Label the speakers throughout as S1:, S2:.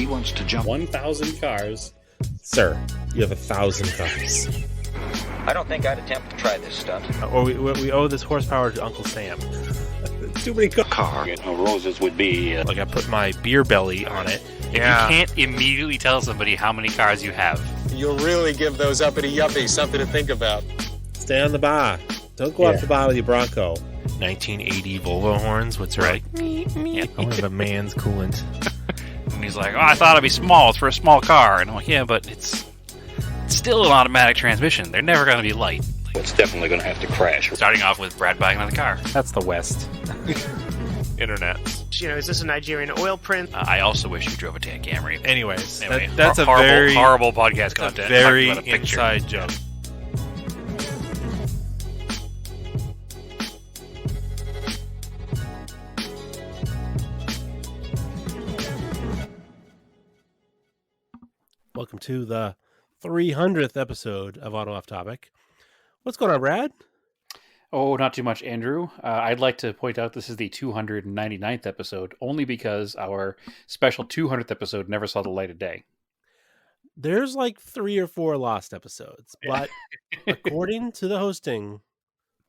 S1: He wants to jump
S2: 1,000 cars. Sir, you have 1,000 cars.
S3: I don't think I'd attempt to try this stunt.
S4: Or we owe this horsepower to Uncle Sam.
S2: Too many cars.
S1: car. Roses would be...
S4: Like I put my beer belly on it.
S5: You can't immediately tell somebody how many cars you have.
S6: You'll really give those uppity yuppies something to think about.
S2: Stay on the bar. Don't go off the bar with your Bronco.
S4: 1980 Volvo horns. What's right? I want to have a man's coolant.
S5: And he's like, oh, I thought it'd be small. It's for a small car. And I'm like, yeah, but it's still an automatic transmission. They're never going to be light.
S1: It's definitely going to have to crash.
S5: Starting off with Brad buying another car.
S4: That's the West.
S7: Internet. Is this a Nigerian oil print?
S5: I also wish you drove a Tan Camry.
S4: Anyways,
S5: Anyway,
S4: that's a
S5: horrible,
S4: very
S5: horrible podcast content.
S4: very
S5: Talking about a picture.
S4: inside joke. Welcome to the 300th episode of Auto Off Topic. What's going on, Brad?
S5: Oh, not too much, Andrew. I'd like to point out this is the 299th episode, only because our special 200th episode never saw the light of day.
S4: There's like 3 or 4 lost episodes, but according to the hosting,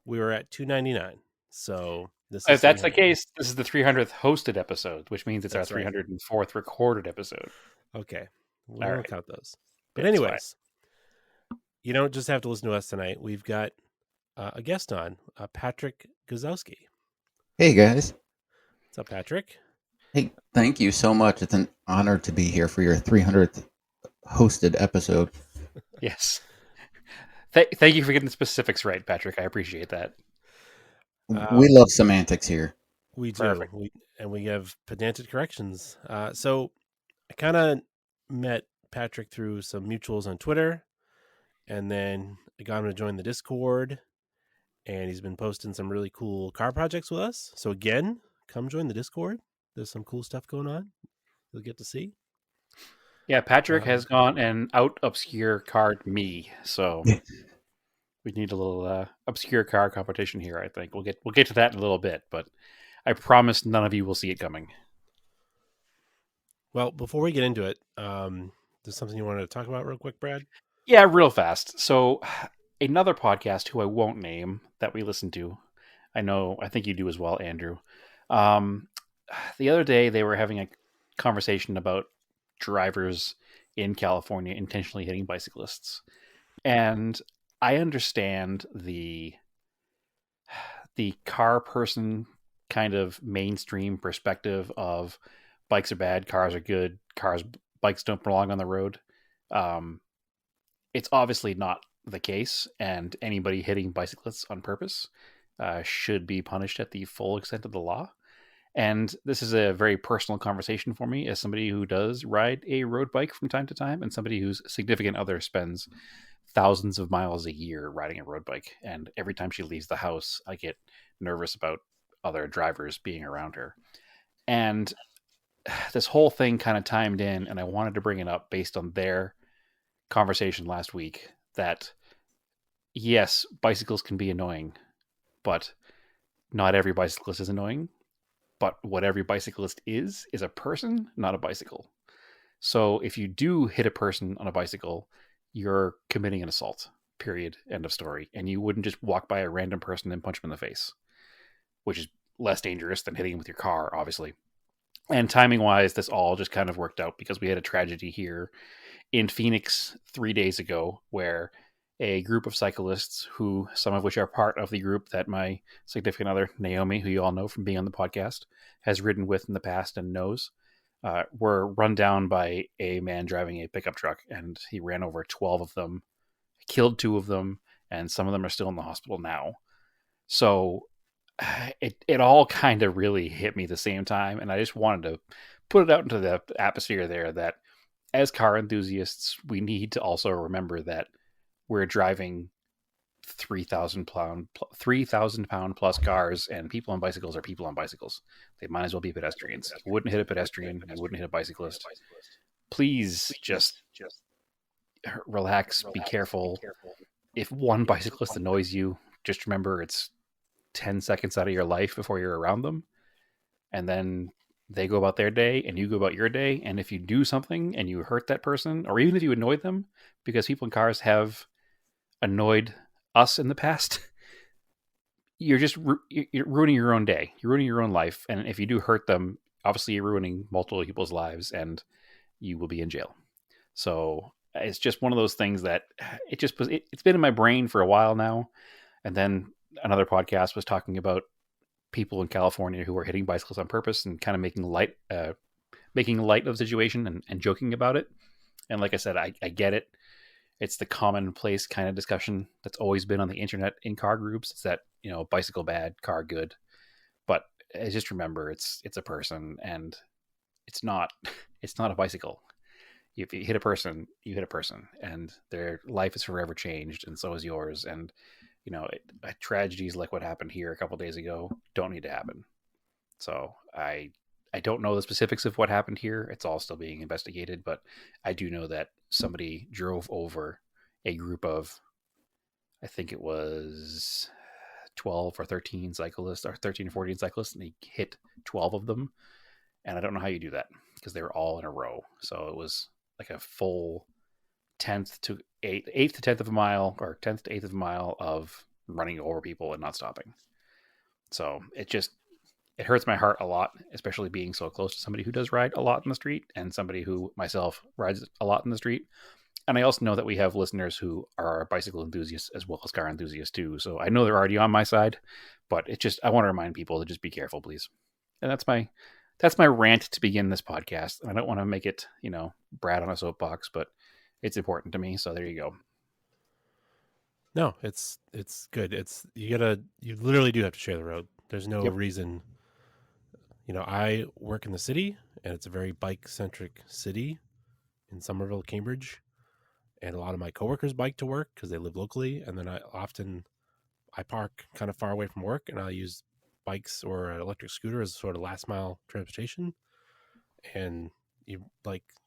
S4: we were at 299. So
S5: if that's the case, this is the 300th hosted episode, which means it's
S4: That's
S5: our
S4: right.
S5: 304th recorded episode.
S4: Okay. We
S5: All
S4: don't
S5: right.
S4: count those. But
S5: That's
S4: anyways, you don't just have to listen to us tonight. We've got a guest on, Patrick Guzowski.
S8: Hey guys.
S4: What's up, Patrick?
S8: Hey, thank you so much. It's an honor to be here for your 300th hosted episode.
S5: Yes. Thank you for getting the specifics right, Patrick. I appreciate that.
S8: We love semantics here.
S4: We do.
S5: Perfect.
S4: We have pedantic corrections. So I kind of met Patrick through some mutuals on Twitter, and then I got him to join the Discord, and he's been posting some really cool car projects with us. So again, come join the Discord. There's some cool stuff going on. You'll get to see.
S5: Yeah, Patrick has gone and out obscure card me, so we need a little obscure car competition here. I think we'll get to that in a little bit, but I promise none of you will see it coming.
S4: Well, before we get into it, there's something you wanted to talk about real quick, Brad?
S5: Yeah, real fast. So another podcast who I won't name that we listen to, I think you do as well, Andrew. The other day they were having a conversation about drivers in California intentionally hitting bicyclists. And I understand the car person kind of mainstream perspective of bikes are bad, cars are good, bikes don't belong on the road. It's obviously not the case, and anybody hitting bicyclists on purpose should be punished at the full extent of the law. And this is a very personal conversation for me as somebody who does ride a road bike from time to time and somebody whose significant other spends thousands of miles a year riding a road bike. And every time she leaves the house, I get nervous about other drivers being around her. And this whole thing kind of timed in, and I wanted to bring it up based on their conversation last week that yes, bicycles can be annoying, but not every bicyclist is annoying. But what every bicyclist is a person, not a bicycle. So if you do hit a person on a bicycle, you're committing an assault, period, end of story. And you wouldn't just walk by a random person and punch them in the face, which is less dangerous than hitting them with your car, obviously. And timing-wise, this all just kind of worked out because we had a tragedy here in Phoenix 3 days ago where a group of cyclists, who some of which are part of the group that my significant other, Naomi, who you all know from being on the podcast, has ridden with in the past and knows, were run down by a man driving a pickup truck, and he ran over 12 of them, killed 2 of them, and some of them are still in the hospital now. So it all kind of really hit me at the same time, and I just wanted to put it out into the atmosphere there that as car enthusiasts, we need to also remember that we're driving 3,000 pound plus cars, and people on bicycles are people on bicycles. They might as well be pedestrians. You wouldn't hit a pedestrian. You wouldn't hit a bicyclist. Please just relax. Be careful. If one bicyclist annoys you, just remember it's 10 seconds out of your life before you're around them. And then they go about their day and you go about your day. And if you do something and you hurt that person, or even if you annoy them, because people in cars have annoyed us in the past, you're ruining your own day. You're ruining your own life. And if you do hurt them, obviously you're ruining multiple people's lives and you will be in jail. So it's just one of those things that it's been in my brain for a while now. And then another podcast was talking about people in California who are hitting bicycles on purpose and kind of making light of the situation and joking about it. And like I said, I get it. It's the commonplace kind of discussion that's always been on the internet in car groups. It's that, bicycle bad, car good. But I just remember it's a person, and it's not a bicycle. If you hit a person, you hit a person, and their life is forever changed, and so is yours. And tragedies like what happened here a couple of days ago don't need to happen. So I don't know the specifics of what happened here. It's all still being investigated, but I do know that somebody drove over a group of, I think it was 12 or 13 cyclists, or 13 or 14 cyclists, and he hit 12 of them. And I don't know how you do that because they were all in a row. So it was like a full 10th to 10th of a mile, or 10th to 8th of a mile of running over people and not stopping. So it hurts my heart a lot, especially being so close to somebody who does ride a lot in the street, and somebody who myself rides a lot in the street. And I also know that we have listeners who are bicycle enthusiasts as well as car enthusiasts too. So I know they're already on my side, but I want to remind people to just be careful, please. And that's my rant to begin this podcast. I don't want to make it, Brad on a soapbox, but it's important to me. So there you go.
S4: No, it's good. You literally do have to share the road. There's no reason. I work in the city, and it's a very bike centric city in Somerville, Cambridge. And a lot of my coworkers bike to work because they live locally. And then I park kind of far away from work, and I use bikes or an electric scooter as sort of last mile transportation. And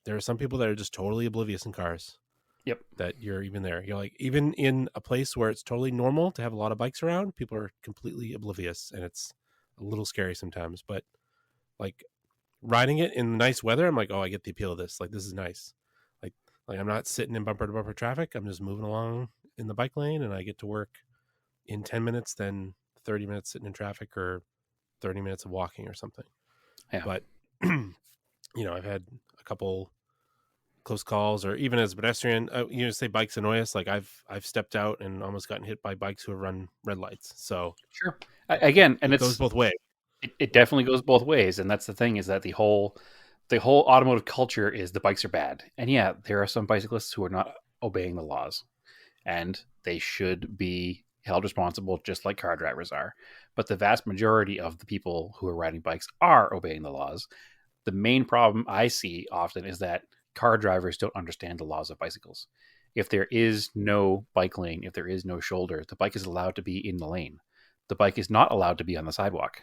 S4: there are some people that are just totally oblivious in cars.
S5: Yep. That
S4: you're even there. You're like, even in a place where it's totally normal to have a lot of bikes around, people are completely oblivious, and it's a little scary sometimes. But like riding it in nice weather, I'm like, oh, I get the appeal of this. Like, this is nice. Like I'm not sitting in bumper to bumper traffic. I'm just moving along in the bike lane, and I get to work in 10 minutes, then 30 minutes sitting in traffic, or 30 minutes of walking or something.
S5: Yeah.
S4: But, I've had a couple close calls, or even as a pedestrian, say bikes annoy us. Like I've stepped out and almost gotten hit by bikes who have run red lights. So
S5: sure. Again, and
S4: it goes both ways.
S5: It definitely goes both ways. And that's the thing, is that the whole automotive culture is the bikes are bad. And yeah, there are some bicyclists who are not obeying the laws, and they should be held responsible just like car drivers are. But the vast majority of the people who are riding bikes are obeying the laws. The main problem I see often is that car drivers don't understand the laws of bicycles. If there is no bike lane, if there is no shoulder, the bike is allowed to be in the lane. The bike is not allowed to be on the sidewalk.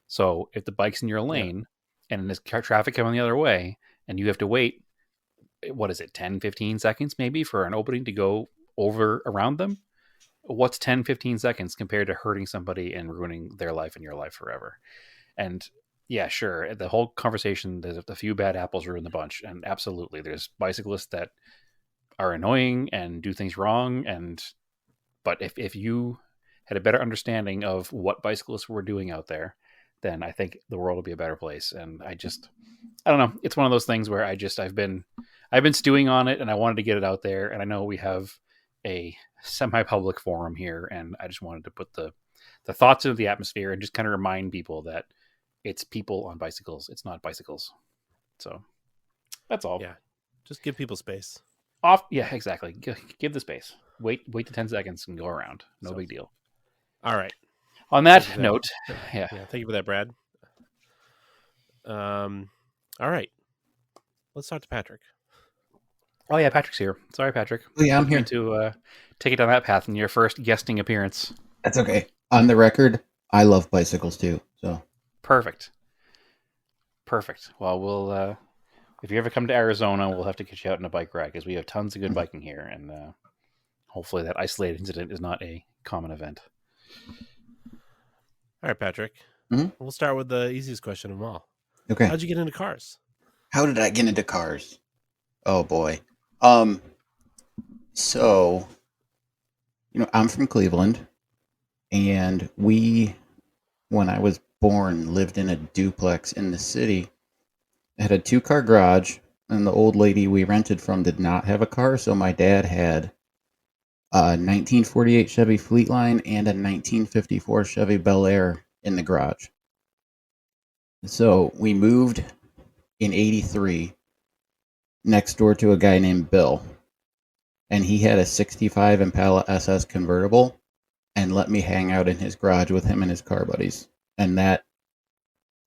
S5: So if the bike's in your lane, and there's traffic coming the other way, and you have to wait, 10, 15 seconds maybe for an opening to go over around them? What's 10, 15 seconds compared to hurting somebody and ruining their life and your life forever? And yeah, sure, the whole conversation, there's a few bad apples ruin the bunch. And absolutely, there's bicyclists that are annoying and do things wrong. But if you had a better understanding of what bicyclists were doing out there, then I think the world will be a better place. And I don't know. It's one of those things where I've been stewing on it, and I wanted to get it out there. And I know we have a semi-public forum here, and I just wanted to put the thoughts into the atmosphere and just kind of remind people that it's people on bicycles. It's not bicycles. So that's all.
S4: Yeah. Just give people space.
S5: Yeah, exactly. Give the space. Wait the 10 seconds and go around. No big deal.
S4: All right.
S5: On that note, yeah.
S4: Thank you for that, Brad. All right. Let's talk to Patrick.
S5: Oh yeah, Patrick's here. Sorry, Patrick.
S8: Oh, yeah, I'm here
S5: to take it down that path in your first guesting appearance.
S8: That's okay. On the record, I love bicycles too. So
S5: perfect. Well, we'll if you ever come to Arizona, we'll have to get you out on a bike ride, because we have tons of good biking here, and hopefully that isolated incident is not a common event.
S4: All right, Patrick. We'll start with the easiest question of them all.
S8: Okay.
S4: How'd you get into cars?
S8: How did I get into cars? Oh boy. So, I'm from Cleveland, and we, when I was born, lived in a duplex in the city. It had a 2-car garage, and the old lady we rented from did not have a car, so my dad had a 1948 Chevy Fleetline and a 1954 Chevy Bel Air in the garage. So we moved in '83 next door to a guy named Bill, and he had a '65 Impala SS convertible and let me hang out in his garage with him and his car buddies. And that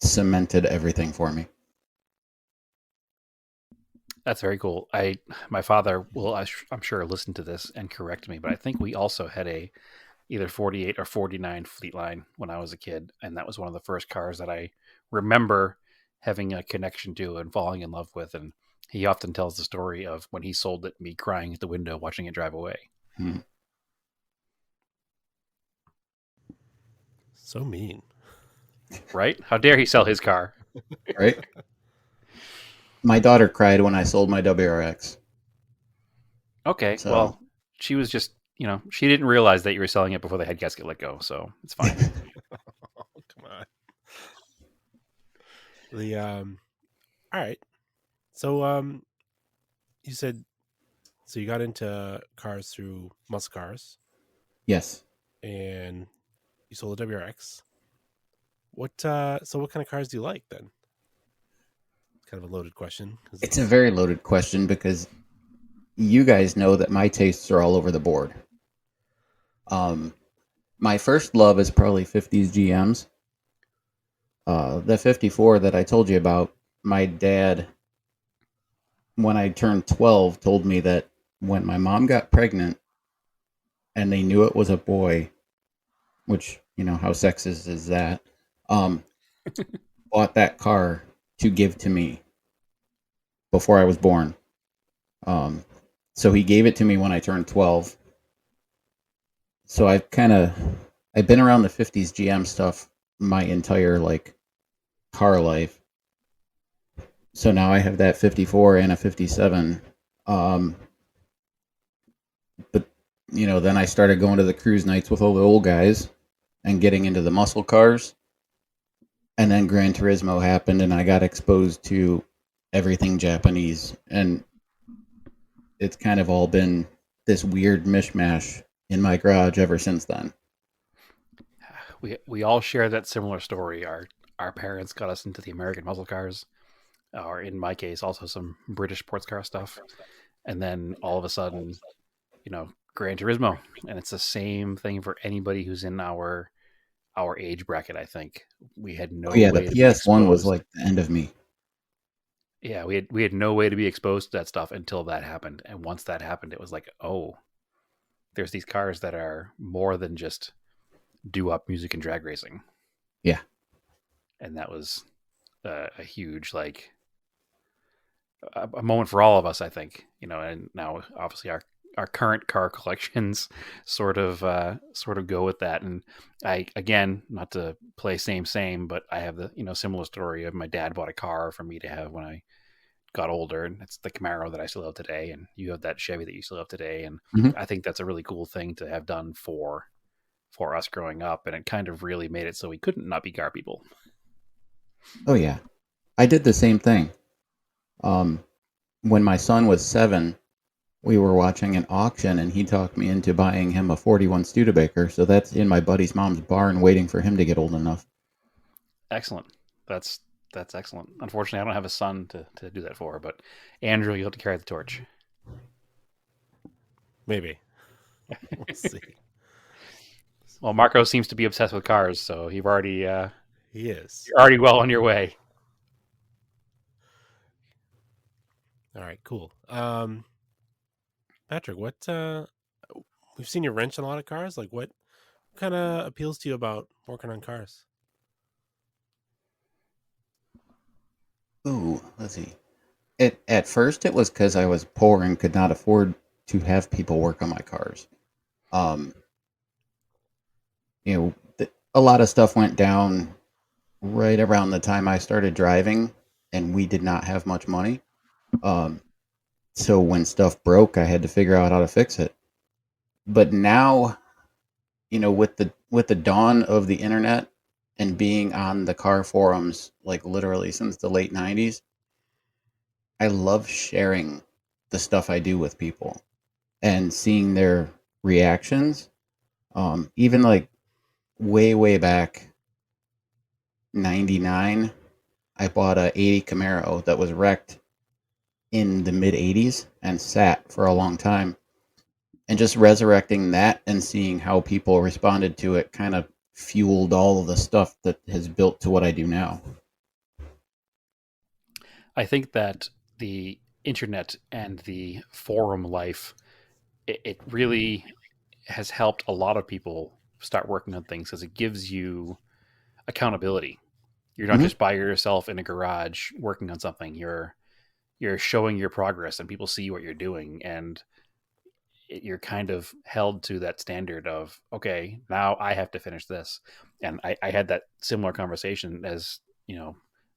S8: cemented everything for me.
S5: That's very cool. My father will, I'm sure, listen to this and correct me, but I think we also had a either 48 or 49 Fleetline when I was a kid, and that was one of the first cars that I remember having a connection to and falling in love with. And he often tells the story of when he sold it, me crying at the window watching it drive away.
S4: So mean.
S5: Right? How dare he sell his car?
S8: Right? My daughter cried when I sold my WRX.
S5: Okay,
S8: So-
S5: well, she was just, she didn't realize that you were selling it before the head gasket let go, so it's fine.
S4: Oh, come on. All right. So you said you got into cars through muscle cars
S8: Yes.
S4: and you sold a WRX. What kind of cars do you like then? It's kind of a loaded question.
S8: It's a very loaded question because you guys know that my tastes are all over the board. My first love is probably 50s GMs. The 54 that I told you about, my dad, when I turned 12, told me that when my mom got pregnant and they knew it was a boy, which, how sexist is that, bought that car to give to me before I was born. So he gave it to me when I turned 12. So I've been around the 50s GM stuff my entire car life. So now I have that 54 and a 57. But then I started going to the cruise nights with all the old guys and getting into the muscle cars. And then Gran Turismo happened and I got exposed to everything Japanese. And it's kind of all been this weird mishmash in my garage ever since then.
S5: We all share that similar story. Our parents got us into the American muscle cars, or in my case, also some British sports car stuff. And then all of a sudden, Gran Turismo, and it's the same thing for anybody who's in our age bracket. I think we had no.
S8: The
S5: way
S8: PS1 was like the end of me.
S5: Yeah, we had no way to be exposed to that stuff until that happened. And once that happened, it was like, oh, there's these cars that are more than just do-up music and drag racing.
S8: Yeah.
S5: And that was a huge, a moment for all of us, I think. And now obviously our current car collections sort of go with that. And I, again, not to play same, but I have the, similar story of my dad bought a car for me to have when I got older, and it's the Camaro that I still have today. And you have that Chevy that you still have today. And I think that's a really cool thing to have done for us growing up. And it kind of really made it so we couldn't not be car people.
S8: Oh yeah. I did the same thing. When my son was 7, we were watching an auction and he talked me into buying him a 41 Studebaker. So that's in my buddy's mom's barn waiting for him to get old enough.
S5: Excellent. That's excellent. Unfortunately, I don't have a son to do that for, but Andrew, you'll have to carry the torch.
S4: Maybe. We'll see.
S5: Well, Marco seems to be obsessed with cars, so you've already
S4: He is.
S5: you're already well on your way.
S4: All right, cool. Patrick, what we've seen you wrench on a lot of cars. Like, what kind of appeals to you about working on cars?
S8: Ooh, let's see. At first, it was because I was poor and could not afford to have people work on my cars. A lot of stuff went down right around the time I started driving, and we did not have much money. So when stuff broke, I had to figure out how to fix it. But now, with the dawn of the internet and being on the car forums, like literally since the late 90s, I love sharing the stuff I do with people and seeing their reactions. Even like way back, 99, I bought a 80 Camaro that was wrecked in the mid 80s and sat for a long time. And just resurrecting that and seeing how people responded to it kind of fueled all of the stuff that has built to what I do now.
S5: I think that the internet and the forum life, it really has helped a lot of people start working on things because it gives you accountability. You're not just by yourself in a garage working on something. You're showing your progress and people see what you're doing, and you're kind of held to that standard of, okay, now I have to finish this. And I had that similar conversation, as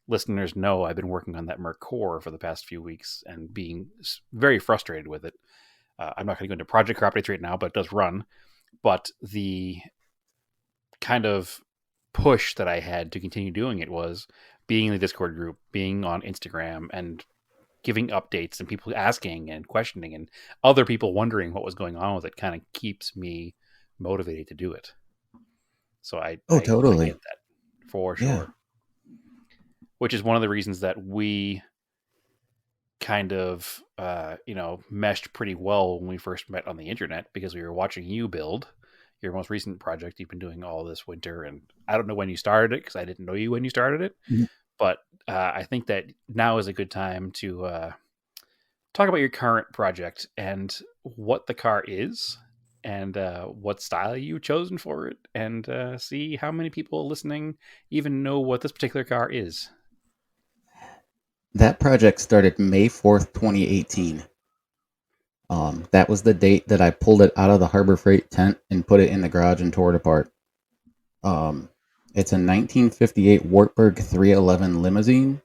S5: listeners know. I've been working on that Merc Core for the past few weeks and being very frustrated with it. I'm not going to go into project car updates right now, but it does run. But the kind of push that I had to continue doing it was being in the Discord group, being on Instagram, and giving updates, and people asking and questioning, and other people wondering what was going on with it kind of keeps me motivated to do it. So I
S8: totally
S5: get that for sure.
S8: Yeah.
S5: Which is one of the reasons that we kind of, meshed pretty well when we first met on the internet, because we were watching you build your most recent project you've been doing all this winter. And I don't know when you started it, because I didn't know you when you started it.
S8: Mm-hmm.
S5: But I think that now is a good time to talk about your current project and what the car is, and what style you've chosen for it, and see how many people listening even know what this particular car is.
S8: That project started May 4th, 2018. That was the date that I pulled it out of the Harbor Freight tent and put it in the garage and tore it apart. It's a 1958 Wartburg 311 limousine,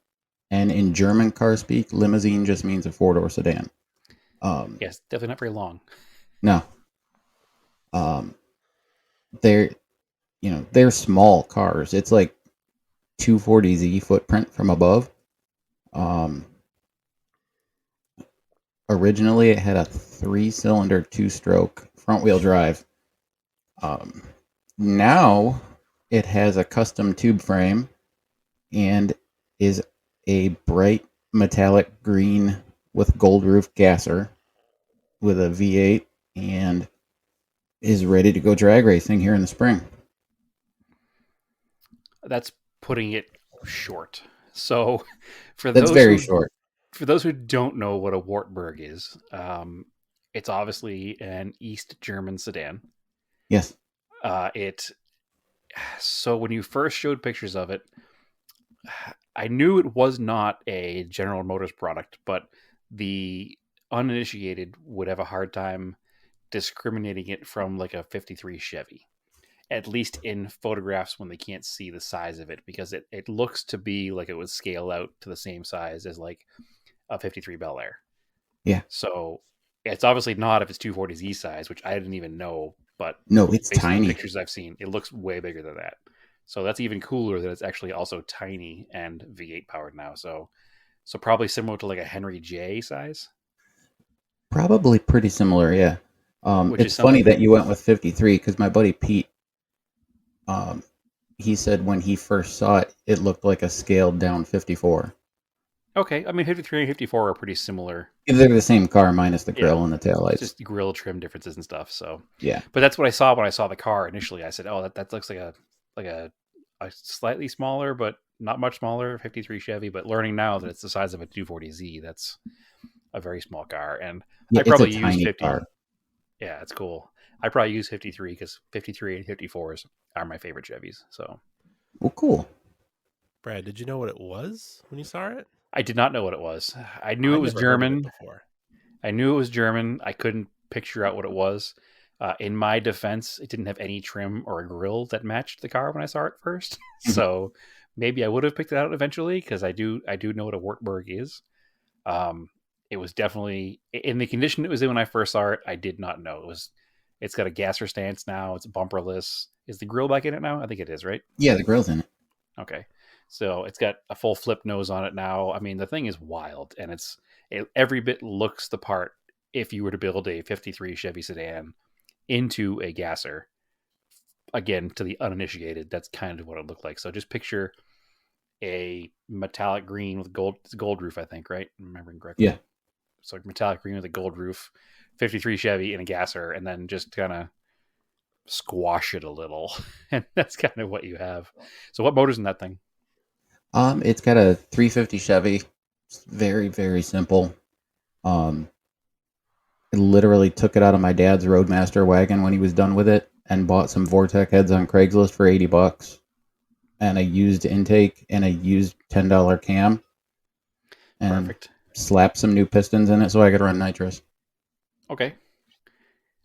S8: and in German car speak, limousine just means a four-door sedan.
S5: Yes, definitely not very long.
S8: No. They're small cars. It's like 240Z footprint from above. Originally, it had a 3-cylinder, 2-stroke front-wheel drive. Now, it has a custom tube frame and is a bright metallic green with gold roof gasser with a V8, and is ready to go drag racing here in the spring.
S5: That's putting it short. So,
S8: That's very short.
S5: For those who don't know what a Wartburg is, it's obviously an East German sedan.
S8: Yes.
S5: So when you first showed pictures of it, I knew it was not a General Motors product, but the uninitiated would have a hard time discriminating it from like a 53 Chevy, at least in photographs when they can't see the size of it, because it looks to be like it would scale out to the same size as like a 53 Bel Air.
S8: Yeah.
S5: So it's obviously not if it's 240Z size, which I didn't even know, but
S8: no, it's
S5: based
S8: tiny.
S5: on the pictures I've seen, it looks way bigger than that. So that's even cooler that it's actually also tiny and V8 powered now. So probably similar to like a Henry J size.
S8: Probably pretty similar, yeah. It's funny that you went with 53, because my buddy Pete, he said when he first saw it, it looked like a scaled down 54.
S5: Okay, I mean 53 and 54 are pretty similar.
S8: They're the same car minus the grill and the taillights.
S5: Just the grill trim differences and stuff. So
S8: yeah,
S5: but that's what I saw when I saw the car initially. I said, "Oh, that looks like a slightly smaller, but not much smaller 53 Chevy." But learning now that it's the size of a 240Z, that's a very small car. And I probably use 50. Car. Yeah, it's cool. I probably use 53 because 53 and 54s are my favorite Chevys. So,
S8: well, cool.
S4: Brad, did you know what it was when you saw it?
S5: I did not know what it was. I knew it was German. I knew it was German. I couldn't picture out what it was. In my defense, it didn't have any trim or a grill that matched the car when I saw it first. So maybe I would have picked it out eventually because I do know what a Wartburg is. It was definitely in the condition it was in when I first saw it. I did not know it's got a gasser stance now. It's bumperless. Is the grill back in it now? I think it is, right?
S8: Yeah, the grill's in it.
S5: Okay. So it's got a full flip nose on it now. I mean, the thing is wild, and every bit looks the part if you were to build a 53 Chevy sedan into a gasser. Again, to the uninitiated, that's kind of what it looked like. So just picture a metallic green with gold roof, I think, right? I'm remembering correctly.
S8: Yeah.
S5: So metallic green with a gold roof, 53 Chevy in a gasser, and then just kind of squash it a little. And that's kind of what you have. So what motor's in that thing?
S8: It's got a 350 Chevy. It's very, very simple. I literally took it out of my dad's Roadmaster wagon when he was done with it and bought some Vortec heads on Craigslist for $80 and a used intake and a used $10 cam. And
S5: Perfect.
S8: slapped some new pistons in it so I could run nitrous.
S5: Okay.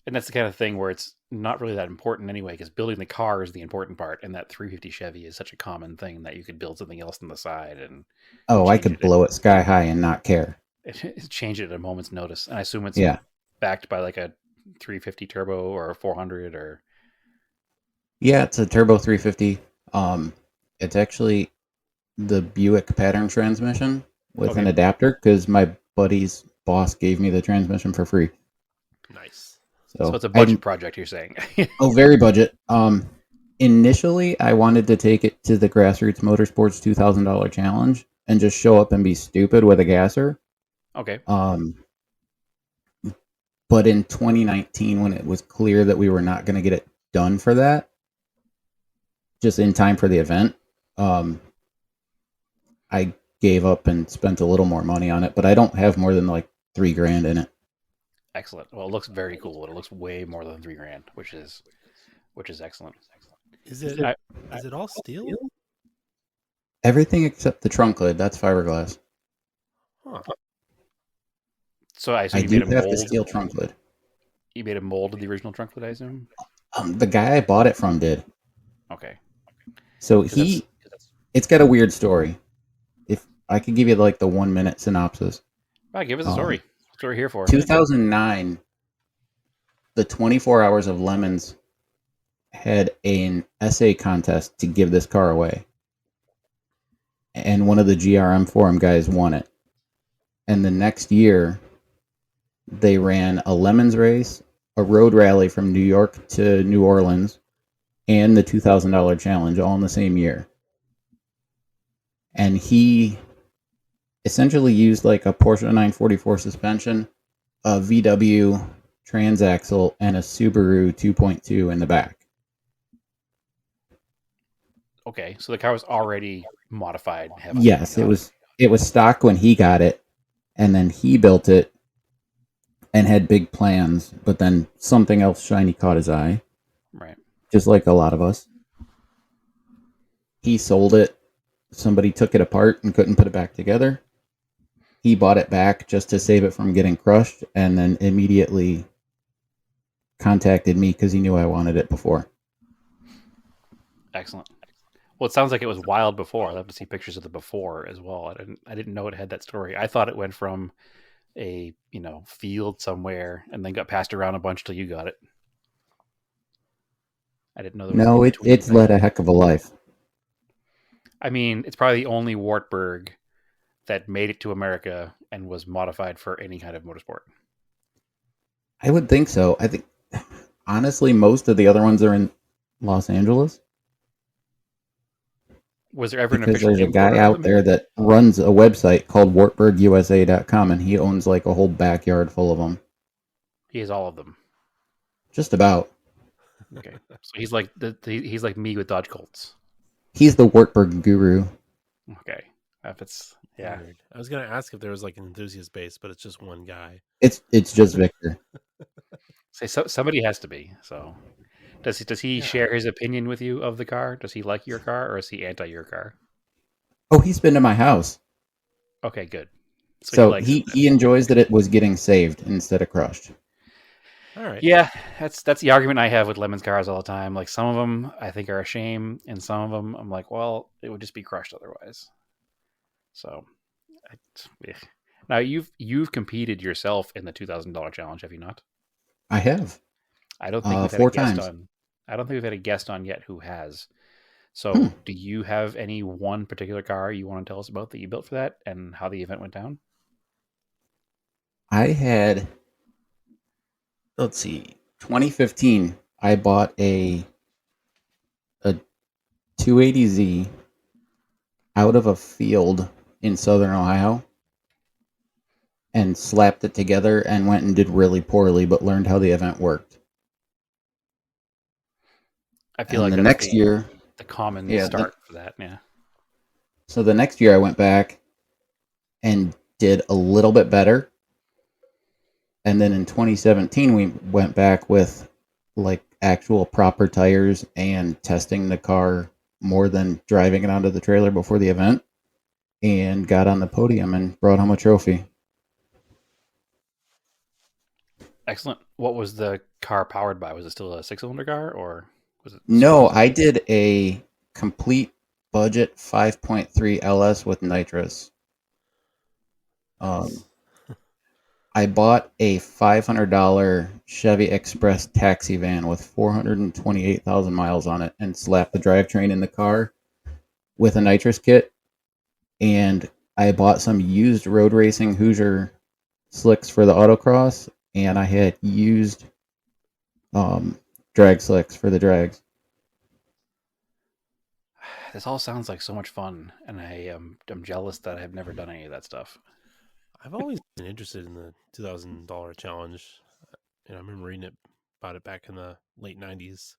S5: And that's the kind of thing where it's not really that important anyway, because building the car is the important part, and that 350 Chevy is such a common thing that you could build something else on the side and
S8: I could blow it sky high and not care.
S5: change it at a moment's notice. And I assume it's
S8: Yeah.
S5: backed by like a 350 turbo or a 400 or...
S8: Yeah, it's a turbo 350. It's actually the Buick pattern transmission with an adapter because my buddy's boss gave me the transmission for free.
S4: Nice.
S5: So it's a budget project, you're saying?
S8: Very budget. Initially, I wanted to take it to the Grassroots Motorsports $2,000 challenge and just show up and be stupid with a gasser.
S5: Okay.
S8: But in 2019, when it was clear that we were not going to get it done for that, just in time for the event, I gave up and spent a little more money on it, but I don't have more than like $3,000 in it.
S5: Excellent. Well, it looks very cool. It looks way more than $3,000, which is excellent.
S4: Is it all steel?
S8: Everything except the trunk lid. That's fiberglass.
S4: Huh.
S5: So I assume
S8: I
S5: you
S8: do
S5: made a
S8: have
S5: mold.
S8: the steel trunk lid.
S5: You made a mold of the original trunk lid, I assume?
S8: The guy I bought it from did.
S5: Okay.
S8: So
S5: 'Cause that's-
S8: it's got a weird story. If I could give you like the 1 minute synopsis.
S5: Right, give us a story. That's what we're here for.
S8: 2009, the 24 Hours of Lemons had an essay contest to give this car away. And one of the GRM forum guys won it. And the next year, they ran a Lemons race, a road rally from New York to New Orleans, and the $2,000 challenge all in the same year. And he essentially used like a Porsche 944 suspension, a VW transaxle, and a Subaru 2.2 in the back.
S5: Okay, so the car was already modified heavily.
S8: Yes, it was stock when he got it, and then he built it and had big plans, but then something else shiny caught his eye.
S5: Right.
S8: Just like a lot of us. He sold it. Somebody took it apart and couldn't put it back together. He bought it back just to save it from getting crushed, and then immediately contacted me because he knew I wanted it before.
S5: Excellent. Well, it sounds like it was wild before. I'd love to see pictures of the before as well. I didn't know it had that story. I thought it went from a field somewhere and then got passed around a bunch till you got it. I didn't know there was
S8: No,
S5: an in-between
S8: it's
S5: thing.
S8: led a heck of a life.
S5: I mean, it's probably the only Wartburg that made it to America and was modified for any kind of motorsport.
S8: I would think so. I think, honestly, most of the other ones are in Los Angeles.
S5: Was there ever an
S8: Because
S5: official
S8: there's a
S5: import
S8: guy
S5: of
S8: out
S5: them?
S8: there that runs a website called WartburgUSA.com, and he owns like a whole backyard full of them.
S5: He has all of them.
S8: Just about.
S5: Okay, so he's like he's like me with Dodge Colts.
S8: He's the Wartburg guru.
S5: Okay, if it's yeah.
S4: Weird. I was gonna ask if there was like an enthusiast base, but it's just one guy.
S8: It's just Victor.
S5: Say somebody has to be. So does he share his opinion with you of the car? Does he like your car or is he anti your car?
S8: Oh, he's been to my house.
S5: Okay, good.
S8: So
S5: likes
S8: he
S5: it.
S8: enjoys that it was getting saved instead of crushed.
S4: All right.
S5: Yeah, that's the argument I have with Lemons cars all the time. Like some of them I think are a shame, and some of them I'm like, well, it would just be crushed otherwise. So, yeah. Now you've competed yourself in the $2,000 challenge, have you not?
S8: I have
S5: I don't think we've had a
S8: 4
S5: guest
S8: times.
S5: on. I don't think we've had a guest on yet who has. So,
S8: Hmm.
S5: do you have any one particular car you want to tell us about that you built for that and how the event went down?
S8: I had, let's see, 2015. I bought a 280Z out of a field in southern Ohio and slapped it together and went and did really poorly, but learned how the event worked.
S5: I feel
S8: And
S5: like
S8: the
S5: that's
S8: next year,
S5: the common
S8: Yeah,
S5: start for that. Yeah.
S8: so the next year I went back and did a little bit better. And then in 2017, we went back with like actual proper tires and testing the car more than driving it onto the trailer before the event, and got on the podium and brought home a trophy.
S5: Excellent. What was the car powered by? Was it still a 6-cylinder car or was it?
S8: No, I did a complete budget 5.3 LS with nitrous. I bought a $500 Chevy Express taxi van with 428,000 miles on it and slapped the drivetrain in the car with a nitrous kit. And I bought some used road racing Hoosier slicks for the autocross, and I had used drag slicks for the drags.
S5: This all sounds like so much fun, and I'm jealous that I've never done any of that stuff.
S4: I've always been interested in the $2,000 challenge. I remember reading about it back in the late '90s.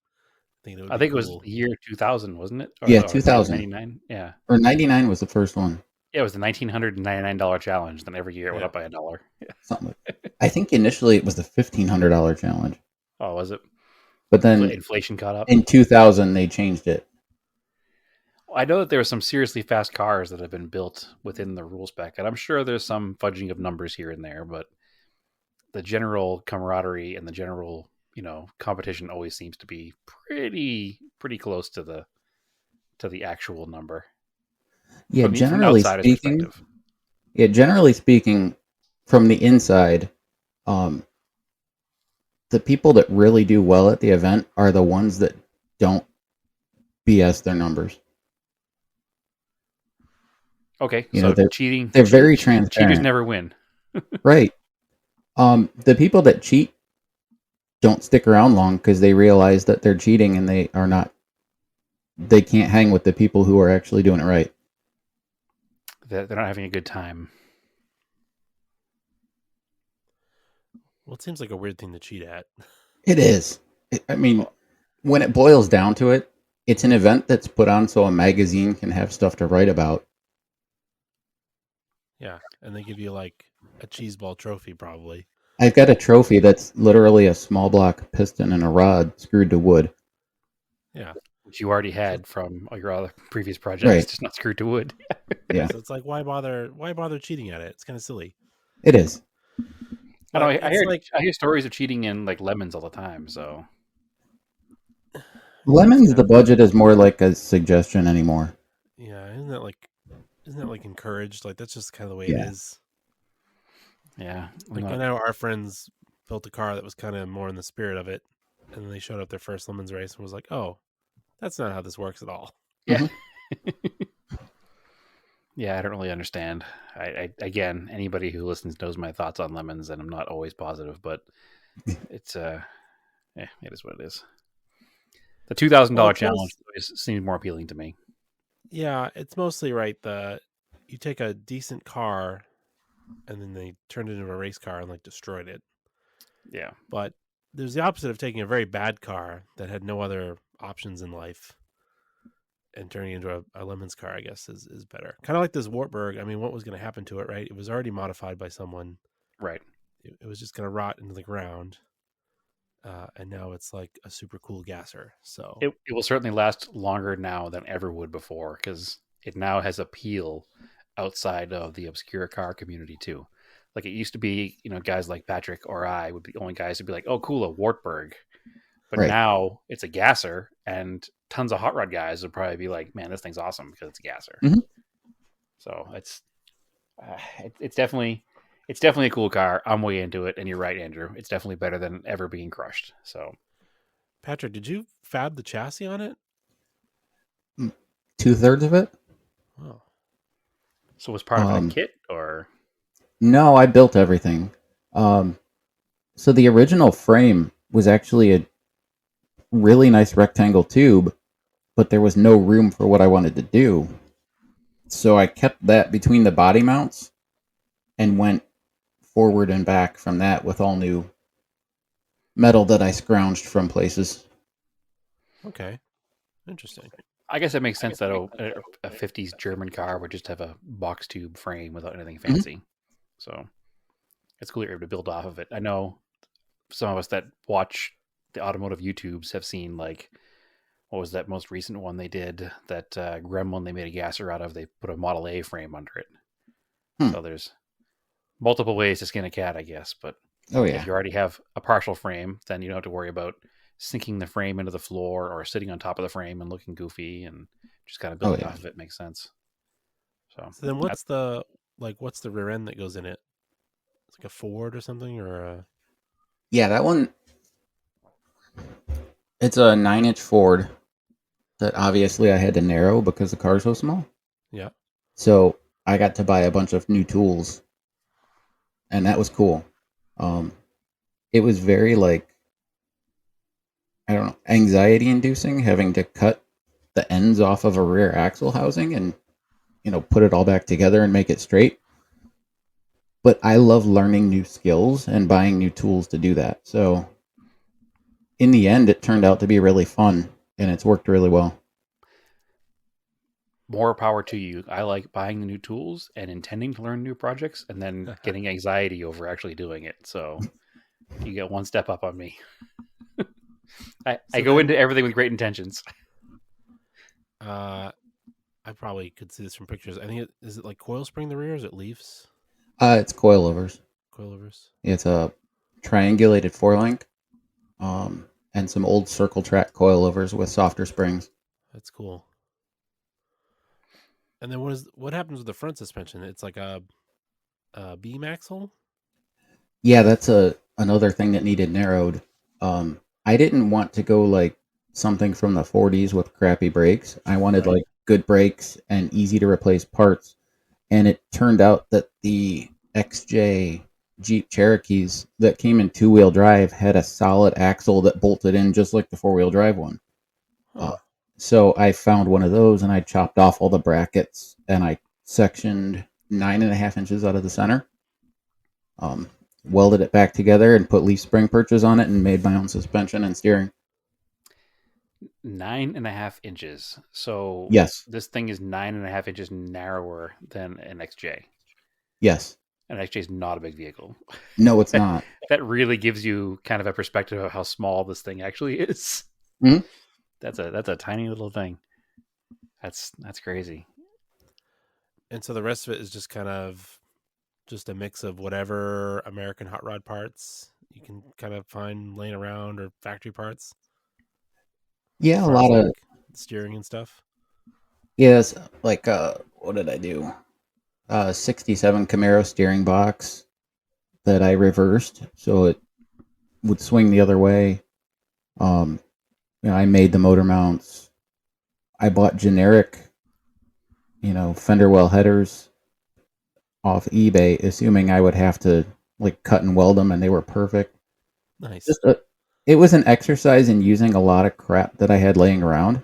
S5: I think it was the year 2000, wasn't it?
S8: Yeah, 2000.
S5: 99. Yeah.
S8: Or 99 was the first one.
S5: Yeah, it was the $1,999 challenge. Then every year it went up by $1. Yeah.
S8: Something like I think initially it was the $1,500 challenge.
S5: Oh, was it?
S8: But then
S5: Inflation caught up.
S8: in 2000 they changed it.
S5: I know that there are some seriously fast cars that have been built within the rule spec, and I'm sure there's some fudging of numbers here and there, but the general camaraderie and the general, competition always seems to be pretty close to the actual number.
S8: Yeah,
S5: From an outsider's perspective.
S8: generally speaking, from the inside, the people that really do well at the event are the ones that don't BS their numbers.
S5: Okay,
S8: So
S5: so cheating.
S8: They're very transparent.
S5: Cheaters never win.
S8: Right. The people that cheat don't stick around long because they realize that they're cheating and they can't hang with the people who are actually doing it right.
S5: They're not having a good time.
S4: Well, it seems like a weird thing to cheat at.
S8: It is. I mean, when it boils down to it, it's an event that's put on so a magazine can have stuff to write about.
S4: Yeah, and they give you like a cheese ball trophy, probably.
S8: I've got a trophy that's literally a small block piston and a rod screwed to wood.
S4: Yeah,
S5: which you already had from all your other previous projects,
S8: Right.
S5: just not screwed to wood.
S8: Yeah,
S4: so it's like, why bother cheating at it? It's kind of silly.
S8: it is.
S5: I know.
S4: But
S5: I
S4: it's
S5: hear stories of cheating in like lemons all the time. So
S8: Lemons, the budget is more like a suggestion anymore.
S4: Yeah, isn't that like encouraged? Like that's just kind of the way
S8: Yeah.
S4: it is.
S5: yeah,
S4: Like I know our friends built a car that was kind of more in the spirit of it, and then they showed up their first Lemons race and was like, "Oh, that's not how this works at all."
S5: yeah. Yeah, I don't really understand. I again, anybody who listens knows my thoughts on lemons, and I'm not always positive, but it's it is what it is. The $2,000
S4: Well,
S5: challenge seems more appealing to me.
S4: Yeah, it's mostly right. You take a decent car, and then they turned it into a race car and like destroyed it.
S5: Yeah,
S4: But there's the opposite of taking a very bad car that had no other options in life and turning it into a Lemons car, I guess, is better. Kind of like this Wartburg. I mean, what was going to happen to it, right? It was already modified by someone.
S5: right.
S4: It was just going to rot into the ground. And now it's like a super cool gasser. So
S5: It will certainly last longer now than ever would before because it now has appeal outside of the obscure car community too. Like it used to be, guys like Patrick or I would be the only guys who'd be like, "Oh, cool, a Wartburg." But
S8: Right.
S5: now it's a gasser, and tons of hot rod guys would probably be like, "Man, this thing's awesome because it's a gasser."
S8: Mhm.
S5: So it's definitely a cool car. I'm way into it, and you're right, Andrew. It's definitely better than ever being crushed. So
S4: Patrick, did you fab the chassis on it?
S8: 2/3 of it.
S4: Oh,
S5: so was part of
S8: Um,
S5: a kit or
S8: No, I built everything. So the original frame was actually a really nice rectangle tube, but there was no room for what I wanted to do. So I kept that between the body mounts and went forward and back from that with all new metal that I scrounged from places.
S4: okay. Interesting.
S5: I guess it makes sense that a 50s German car would just have a box tube frame without anything fancy. So it's cool you're able to build off of it. I know some of us that watch the automotive YouTubes have seen, like, what was that most recent one they did? That Gremlin they made a gasser out of. They put a Model A frame under it. So there's multiple ways to skin a cat, I guess. But
S8: Oh
S5: if
S8: yeah.
S5: you already have a partial frame, then you don't have to worry about sinking the frame into the floor or sitting on top of the frame and looking goofy, and just kind of building
S8: yeah.
S5: off of it makes sense. So
S4: So then what's the rear end that goes in it? It's like a Ford or something, or a...
S8: Yeah, that one. It's a 9-inch Ford that obviously I had to narrow because the car's so small.
S4: Yeah.
S8: So I got to buy a bunch of new tools, and that was cool. It was very I don't know, anxiety inducing having to cut the ends off of a rear axle housing and put it all back together and make it straight. But I love learning new skills and buying new tools to do that. So in the end, it turned out to be really fun, and it's worked really well.
S5: more power to you. I like buying the new tools and intending to learn new projects and then getting anxiety over actually doing it. So you get one step up on me. I go into everything with great intentions.
S4: I probably could see this from pictures. I think is it like coil spring the rear? Or is it leafs?
S8: It's coilovers.
S4: Coilovers.
S8: It's a triangulated 4-link, and some old circle track coilovers with softer springs.
S4: That's cool. And then what happens with the front suspension? It's like a beam axle?
S8: Yeah, that's another thing that needed narrowed. I didn't want to go like something from the 40s with crappy brakes. I wanted like good brakes and easy to replace parts. And it turned out that the XJ Jeep Cherokees that came in 2-wheel drive had a solid axle that bolted in just like the 4-wheel drive one.
S4: Huh.
S8: So I found one of those and I chopped off all the brackets and I sectioned 9.5 inches out of the center. Welded it back together and put leaf spring perches on it and made my own suspension and steering.
S5: 9.5 inches. So
S8: Yes.
S5: this thing is 9.5 inches narrower than an XJ.
S8: Yes.
S5: An XJ is not a big vehicle.
S8: No, it's not.
S5: That really gives you kind of a perspective of how small this thing actually is.
S8: Mhm.
S5: That's a tiny little thing. That's crazy.
S4: And so the rest of it is just kind of just a mix of whatever American hot rod parts you can kind of find laying around or factory parts.
S8: Yeah,
S4: As
S8: a
S4: far as,
S8: lot of
S4: like, steering and stuff.
S8: yes. Like what did I do? 67 Camaro steering box that I reversed so it would swing the other way. I made the motor mounts. I bought generic, fender well headers off eBay, assuming I would have to like cut and weld them, and they were perfect.
S4: Nice.
S8: It was an exercise in using a lot of crap that I had laying around,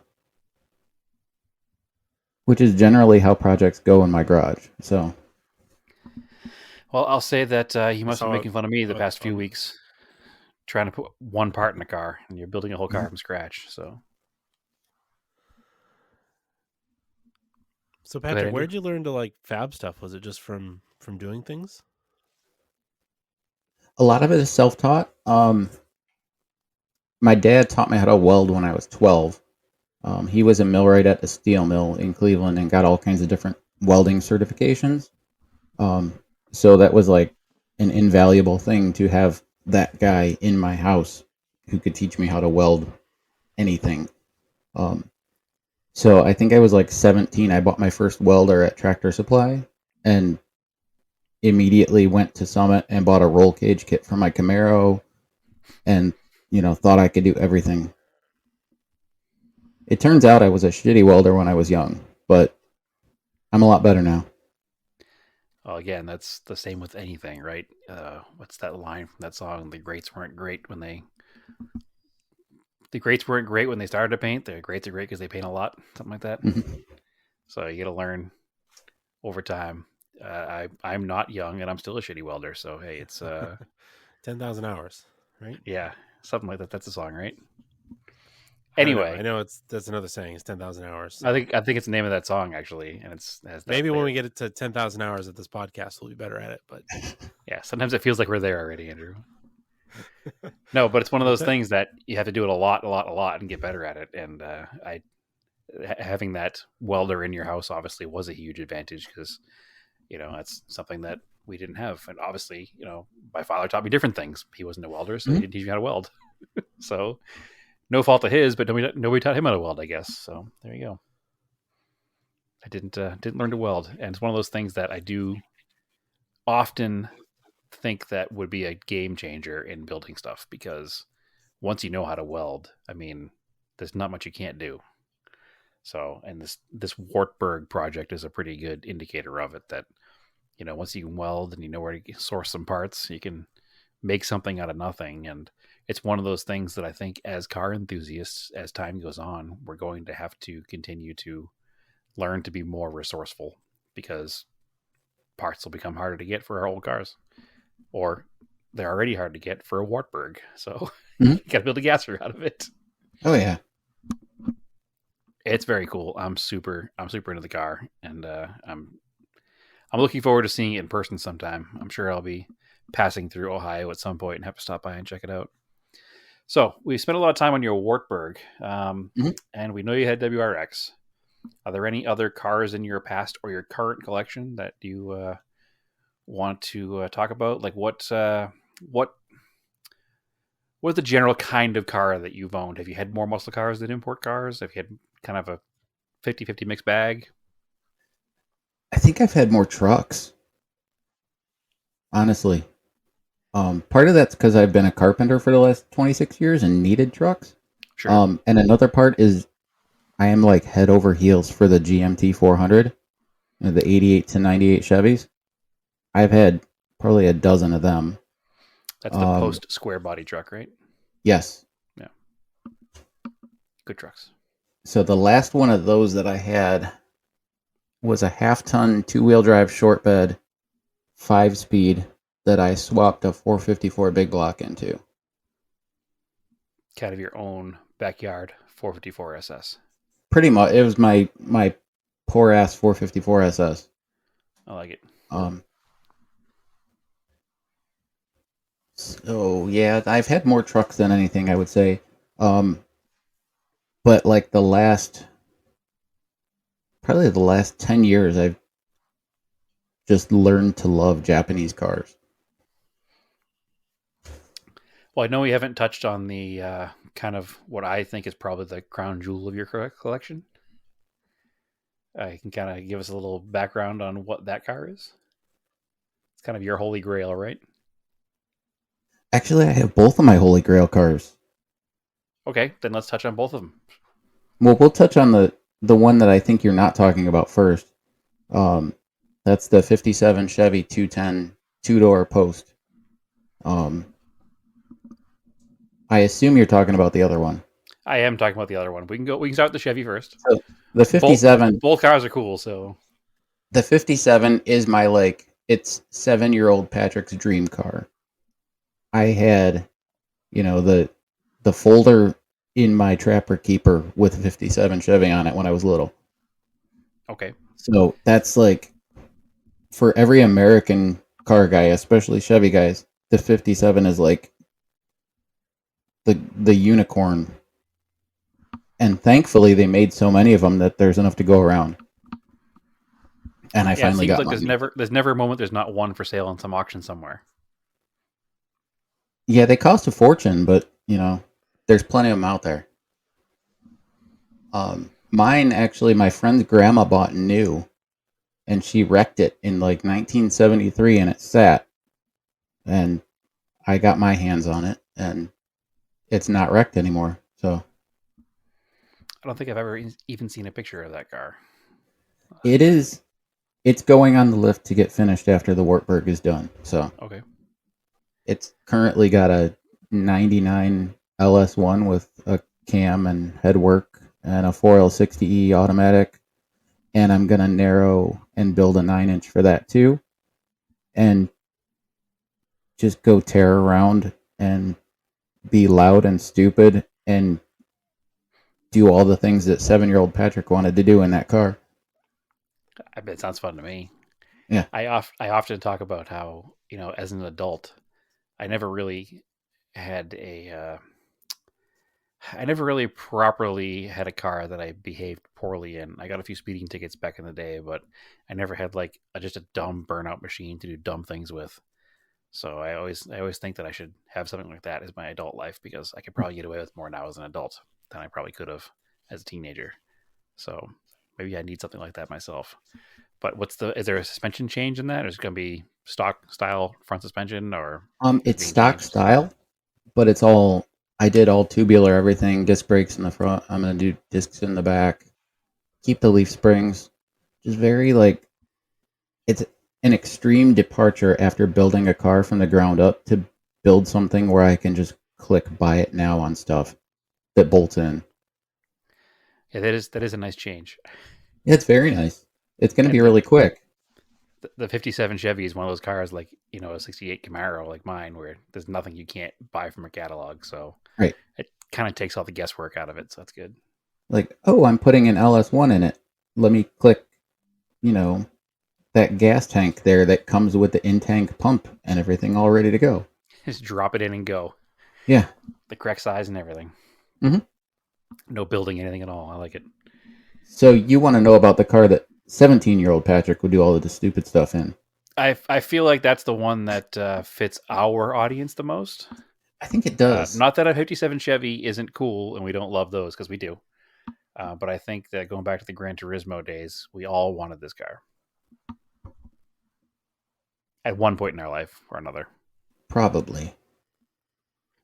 S8: which is generally how projects go in my garage. So,
S5: Well, I'll say that you must be
S4: So,
S5: making fun of me the
S4: but,
S5: past few weeks trying to put one part in a car, and you're building a whole car from scratch. So
S4: Patrick,
S5: Andrew.
S4: where did you learn to like fab stuff? Was it just from doing things?
S8: a lot of it is self-taught. My dad taught me how to weld when I was 12. He was a millwright at the steel mill in Cleveland and got all kinds of different welding certifications. So that was like an invaluable thing to have that guy in my house who could teach me how to weld anything. So I think I was like 17. I bought my first welder at Tractor Supply and immediately went to Summit and bought a roll cage kit for my Camaro and, thought I could do everything. It turns out I was a shitty welder when I was young, but I'm a lot better now.
S5: Well, again, that's the same with anything, right? What's that line from that song? The greats weren't great when they started to paint. The greats are great because they paint a lot, something like that. So you got to learn over time. I'm not young and I'm still a shitty welder. So hey, it's
S4: 10,000 hours, right?
S5: yeah, something like that. That's the song, right?
S4: I don't know.
S5: Anyway,
S4: I know that's another saying. It's 10,000 hours.
S5: I think it's the name of that song actually, and it has that
S4: Maybe when
S5: lyric.
S4: we get it to 10,000 hours of this podcast, we'll be better at it. But
S5: Yeah, sometimes it feels like we're there already, Andrew. No, but it's one of those things that you have to do it a lot, and get better at it. And having that welder in your house obviously was a huge advantage because, that's something that we didn't have. And obviously, my father taught me different things. He wasn't a welder, so he didn't teach me how to weld. So no fault of his, but nobody taught him how to weld, I guess. So there you go. I didn't learn to weld, and it's one of those things that I do often think that would be a game changer in building stuff because once you know how to weld, I mean, there's not much you can't do. So, and this Wartburg project is a pretty good indicator of it. That once you can weld and you know where to source some parts, you can make something out of nothing. And it's one of those things that I think as car enthusiasts, as time goes on, we're going to have to continue to learn to be more resourceful because parts will become harder to get for our old cars, or they're already hard to get for a Wartburg. So you got to build a gasser out of it.
S8: Oh yeah.
S5: It's very cool. I'm super into the car, and I'm looking forward to seeing it in person sometime. I'm sure I'll be passing through Ohio at some point and have to stop by and check it out. So we spent a lot of time on your Wartburg, and we know you had WRX. Are there any other cars in your past or your current collection that you want to talk about? Like what's the general kind of car that you've owned? Have you had more muscle cars than import cars? Have you had kind of a 50-50 mixed bag?
S8: I think I've had more trucks. Honestly. Part of that's because I've been a carpenter for the last 26 years and needed trucks.
S5: Sure.
S8: And another part is I am like head over heels for the GMT 400, the 88 to 98 Chevys. I've had probably a dozen of them.
S5: That's the post square body truck, right?
S8: Yes.
S5: Yeah. Good trucks.
S8: So the last one of those that I had was a half-ton two-wheel drive short bed 5-speed that I swapped a 454 big block into.
S5: Kind of your own backyard 454 SS.
S8: Pretty much, it was my poor ass 454 SS.
S5: I like it.
S8: So yeah, I've had more trucks than anything, I would say. But like probably the last 10 years, I've just learned to love Japanese cars.
S5: Well, I know we haven't touched on the kind of what I think is probably the crown jewel of your collection. You can kind of give us a little background on what that car is. It's kind of your holy grail, right?
S8: Actually, I have both of my holy grail cars.
S5: Okay, then let's touch on both of them.
S8: Well, we'll touch on the one that I think you're not talking about first. That's the 57 Chevy 210 two-door post. I assume you're talking about the other one.
S5: I am talking about the other one. We can start with the Chevy first.
S8: So the 57.
S5: Both cars are cool, so
S8: The 57 is my it's 7-year-old Patrick's dream car. I had, the folder in my Trapper Keeper with a 57 Chevy on it when I was little.
S5: okay.
S8: So that's for every American car guy, especially Chevy guys, the 57 is like the unicorn. And thankfully they made so many of them that there's enough to go around. And I finally got
S5: it seems like
S8: mine.
S5: there's never a moment there's not one for sale on some auction somewhere.
S8: Yeah, they cost a fortune, but there's plenty of them out there. Mine actually, my friend's grandma bought new, and she wrecked it in like 1973, and it sat, and I got my hands on it, and it's not wrecked anymore. So
S5: I don't think I've ever even seen a picture of that car.
S8: it is. It's going on the lift to get finished after the Wartburg is done. So
S5: Okay.
S8: it's currently got a 99 LS1 with a cam and headwork and a 4L60E automatic. And I'm going to narrow and build a 9-inch for that too. And just go tear around and be loud and stupid and do all the things that 7-year-old Patrick wanted to do in that car.
S5: I bet it sounds fun to me.
S8: Yeah.
S5: I often talk about how, as an adult, I never really properly had a car that I behaved poorly in. I got a few speeding tickets back in the day, but I never had just a dumb burnout machine to do dumb things with. So I always think that I should have something like that as my adult life, because I could probably get away with more now as an adult than I probably could have as a teenager. So maybe I need something like that myself. But is there a suspension change in that? Or is it going to be stock style front suspension, or
S8: It's stock style, but I did all tubular everything, disc brakes in the front. I'm going to do discs in the back, keep the leaf springs. Just very it's an extreme departure after building a car from the ground up to build something where I can just click buy it now on stuff that bolts in.
S5: Yeah, that is a nice change.
S8: It's very nice. It's going to be really quick.
S5: The 57 Chevy is one of those cars like, a 68 Camaro like mine, where there's nothing you can't buy from a catalog. So
S8: Right.
S5: It kind of takes all the guesswork out of it. So that's good.
S8: I'm putting an LS1 in it. Let me click, that gas tank there that comes with the in-tank pump and everything all ready to go.
S5: Just drop it in and go.
S8: Yeah.
S5: The correct size and everything.
S8: Mm-hmm.
S5: No building anything at all. I like it.
S8: So you want to know about the car that 17-year-old Patrick would do all of the stupid stuff in?
S5: I feel like that's the one that fits our audience the most.
S8: I think it does.
S5: Not that a 57 Chevy isn't cool and we don't love those, because we do. But I think that going back to the Gran Turismo days, we all wanted this car at one point in our life or another.
S8: Probably.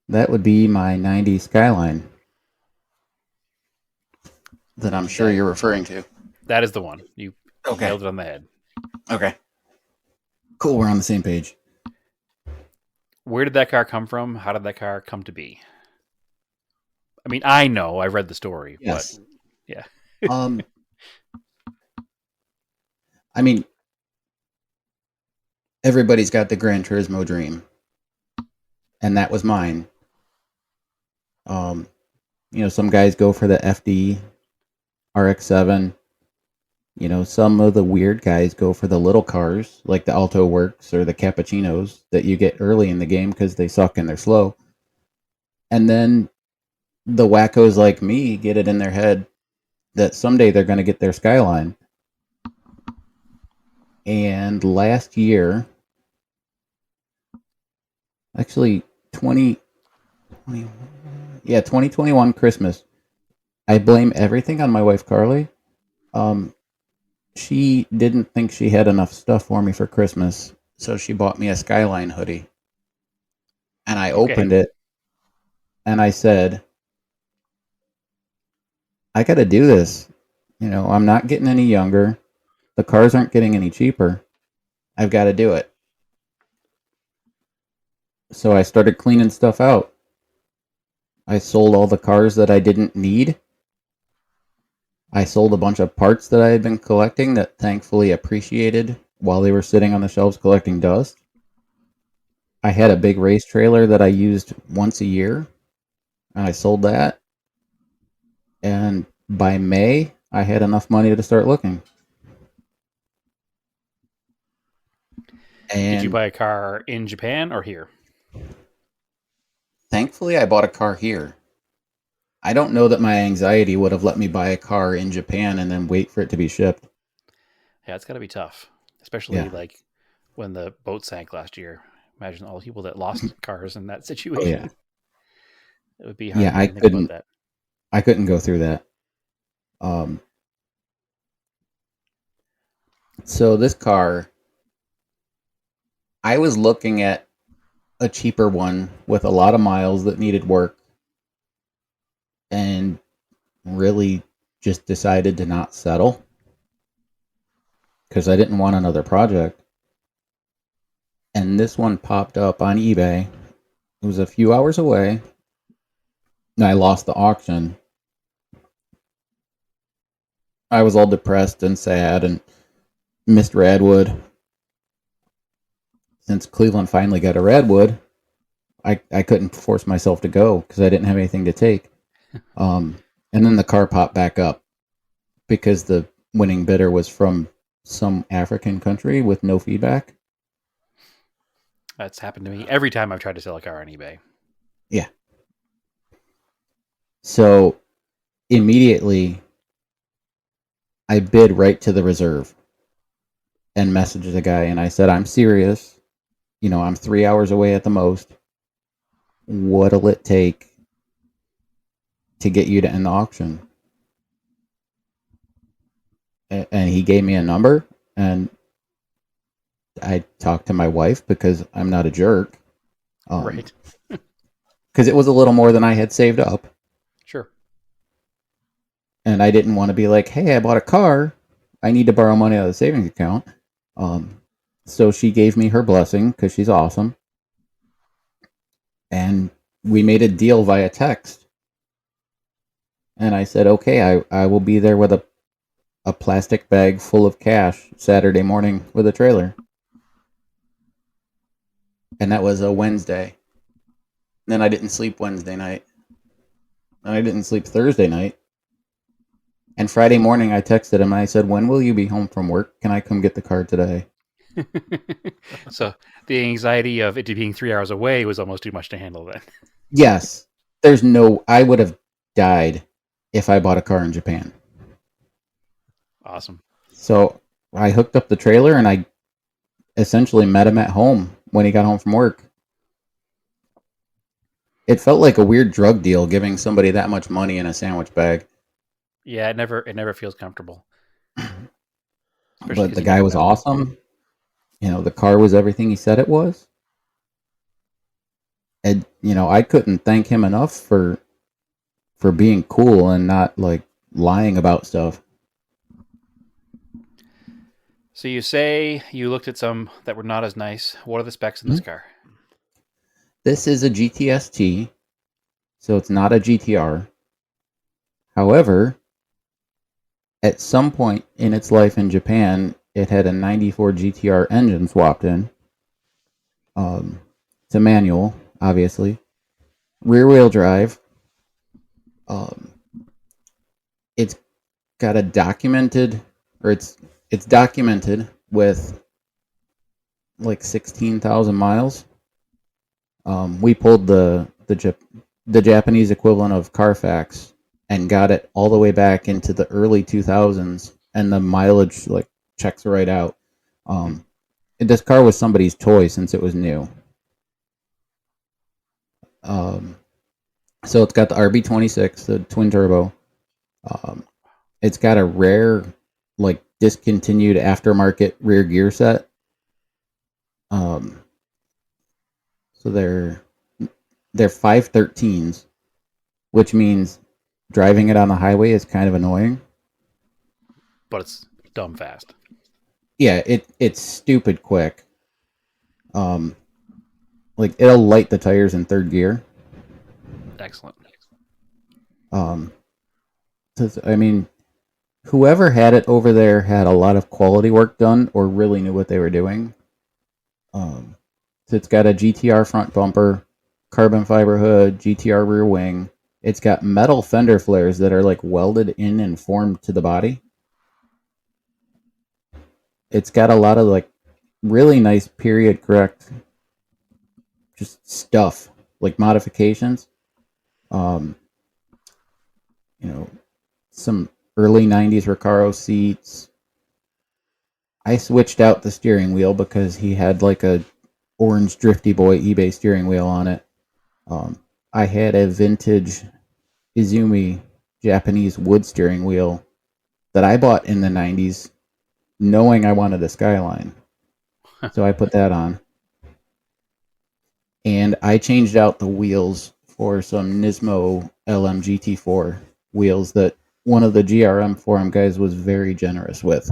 S8: That would be my 90 Skyline that I'm sure you're referring to.
S5: That is the one. You nailed it on the head.
S8: Okay. Cool, we're on the same page.
S5: Where did that car come from? How did that car come to be? I mean, I know, I read the story,
S8: yes.
S5: But yeah.
S8: I mean, everybody's got the Gran Turismo dream, and that was mine. Some guys go for the FD, RX-7. Some of the weird guys go for the little cars, like the Alto Works or the Cappuccinos that you get early in the game because they suck and they're slow. And then the wackos like me get it in their head that someday they're going to get their Skyline. And last year, actually 2021 Christmas, I blame everything on my wife Carly. She didn't think she had enough stuff for me for Christmas, so she bought me a Skyline hoodie. And I opened it, and I said, I got to do this. I'm not getting any younger. The cars aren't getting any cheaper. I've got to do it. So I started cleaning stuff out. I sold all the cars that I didn't need. I sold a bunch of parts that I had been collecting that thankfully appreciated while they were sitting on the shelves collecting dust. I had a big race trailer that I used once a year, and I sold that. And by May, I had enough money to start looking. And
S5: did you buy a car in Japan or here?
S8: Thankfully, I bought a car here. I don't know that my anxiety would have let me buy a car in Japan and then wait for it to be shipped.
S5: Yeah, it's got to be tough, especially like when the boat sank last year. Imagine all the people that lost cars in that
S8: Oh
S5: situation.
S8: yeah,
S5: It would be hard
S8: yeah.
S5: to think about that.
S8: I couldn't go through that. Um, so this car, I was looking at a cheaper one with a lot of miles that needed work, and really just decided to not settle because I didn't want another project. And this one popped up on eBay. It was a few hours away. And I lost the auction. I was all depressed and sad and missed Radwood. Since Cleveland finally got a Radwood, I couldn't force myself to go because I didn't have anything to take. And then the car popped back up because the winning bidder was from some African country with no feedback.
S5: That's happened to me every time I've tried to sell a car on eBay.
S8: Yeah. So immediately I bid right to the reserve and messaged the guy, and I said, I'm serious. You know, I'm 3 hours away at the most. What'll it take to get you to end the auction? And he gave me a number, and I talked to my wife because I'm not a jerk.
S5: Right.
S8: Because it was a little more than I had saved up.
S5: Sure.
S8: And I didn't want to be like, hey, I bought a car. I need to borrow money out of the savings account. So she gave me her blessing because she's awesome. And we made a deal via text. And I said, okay, I will be there with a plastic bag full of cash Saturday morning with a trailer. And that was a Wednesday. Then I didn't sleep Wednesday night. And I didn't sleep Thursday night. And Friday morning I texted him and I said, when will you be home from work? Can I come get the car today?
S5: So the anxiety of it being 3 hours away was almost too much to handle then.
S8: Yes. I would have died if I bought a car in Japan.
S5: Awesome.
S8: So I hooked up the trailer and I essentially met him at home when he got home from work. It felt like a weird drug deal giving somebody that much money in a sandwich bag.
S5: Yeah, it never feels comfortable. Especially
S8: But
S5: 'cause
S8: the
S5: you
S8: guy
S5: never
S8: was
S5: know.
S8: awesome. You know, the car was everything he said it was. And, you know, I couldn't thank him enough for being cool and not, like, lying about stuff.
S5: So you say you looked at some that were not as nice. What are the specs in this car?
S8: This is a GTST, so it's not a GTR. However, at some point in its life in Japan, it had a 94 GTR engine swapped in. It's a manual, obviously. Rear-wheel drive. It's got a documented, or it's documented with like 16,000 miles. We pulled the Japanese equivalent of Carfax and got it all the way back into the early 2000s, and the mileage like checks right out. This car was somebody's toy since it was new. So it's got the RB26, the twin turbo. It's got a rare, like, discontinued aftermarket rear gear set. So they're 513s, which means driving it on the highway is kind of annoying.
S5: But it's dumb fast.
S8: Yeah, it's stupid quick. Like, it'll light the tires in third gear.
S5: Excellent.
S8: I mean, whoever had it over there had a lot of quality work done or really knew what they were doing. So it's got a GTR front bumper, carbon fiber hood, GTR rear wing. It's got metal fender flares that are like welded in and formed to the body. It's got a lot of like really nice period correct just stuff, like modifications. You know, some early 90s Recaro seats. I switched out the steering wheel because he had like a orange Drifty Boy eBay steering wheel on it. I had a vintage Izumi Japanese wood steering wheel that I bought in the 90s, knowing I wanted a Skyline. So I put that on. And I changed out the wheels for some Nismo LM GT4 wheels that one of the GRM forum guys was very generous with.